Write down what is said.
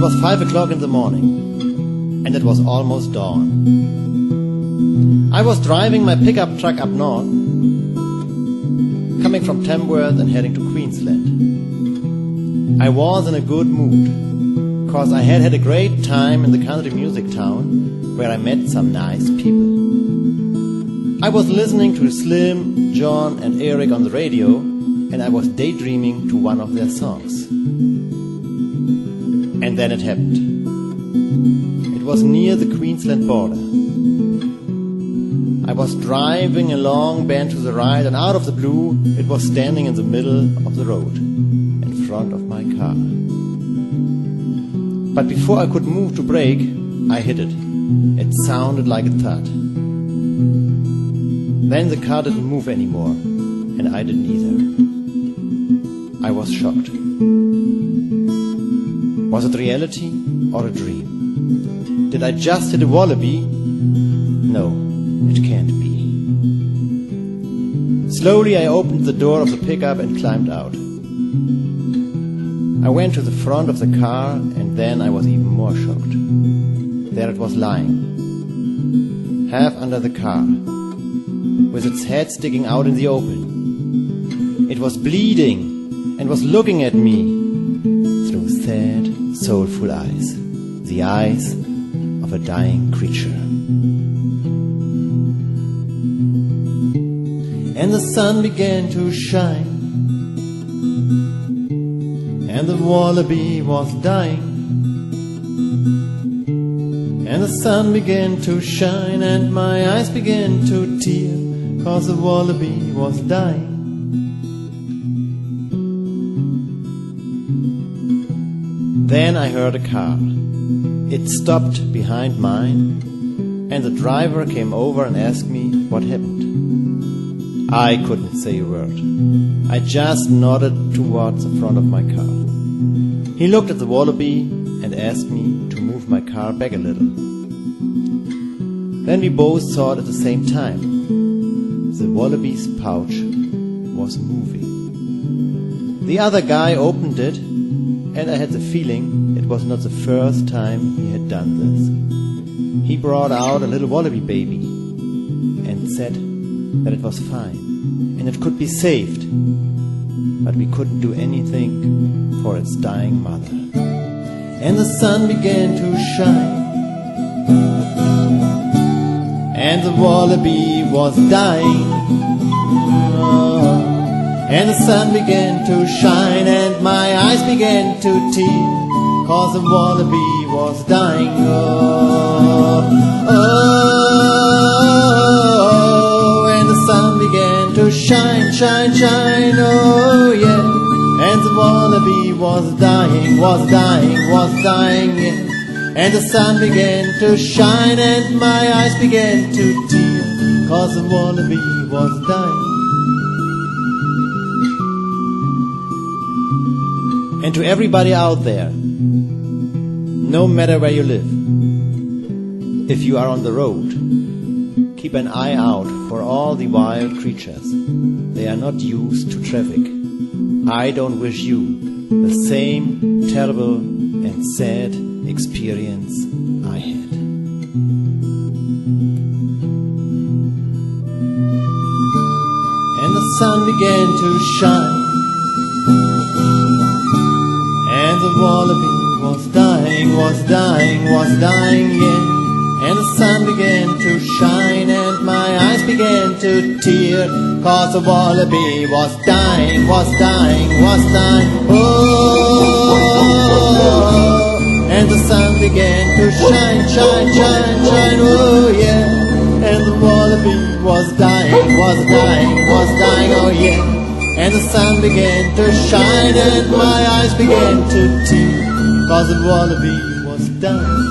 was 5 o'clock in the morning, and it was almost dawn. I was driving my pickup truck up north, coming from Tamworth and heading to Queensland. I was in a good mood, cause I had had a great time in the country music town, where I met some nice people. I was listening to Slim, John and Eric on the radio, and I was daydreaming to one of their songs. And then it happened. It was near the Queensland border. I was driving along, bent to the right, and out of the blue, it was standing in the middle of the road, in front of my car. But before I could move to brake, I hit it. It sounded like a thud. Then the car didn't move anymore, and I didn't either. I was shocked. Was it reality or a dream? Did I just hit a wallaby? No, it can't be. Slowly I opened the door of the pickup and climbed out. I went to the front of the car, and then I was even more shocked. There it was lying, half under the car, with its head sticking out in the open. It was bleeding and was looking at me through sad, soulful eyes, the eyes of a dying creature. And the sun began to shine, and the wallaby was dying. And the sun began to shine, and my eyes began to tear, cause the wallaby was dying. Then I heard a car. It stopped behind mine, and the driver came over and asked me what happened. I couldn't say a word. I just nodded towards the front of my car. He looked at the wallaby and asked me to move my car back a little. Then we both saw it at the same time. The wallaby's pouch was moving. The other guy opened it, and I had the feeling it was not the first time he had done this. He brought out a little wallaby baby and said that it was fine and it could be saved, but we couldn't do anything for its dying mother. And the sun began to shine, and the wallaby was dying. And the sun began to shine, and my eyes began to tear, cause the wallaby was dying. Oh, oh, and the sun began to shine, shine, shine, oh yeah. And the wallaby was dying, was dying, was dying, yeah. And the sun began to shine, and my eyes began to tear, cause the wallaby was dying. And to everybody out there, no matter where you live, if you are on the road, keep an eye out for all the wild creatures. They are not used to traffic. I don't wish you the same terrible and sad experience I had. And the sun began to shine, and the wallaby was dying, was dying, was dying, yeah. And the sun began to shine, and my eyes began to tear, cause the wallaby was dying, was dying, was dying. Oh, and the sun began to shine, shine, shine, shine, oh yeah. And the wallaby was dying, was dying, was dying, oh yeah. And the sun began to shine, and my eyes began to tear, cause the wallaby was dying.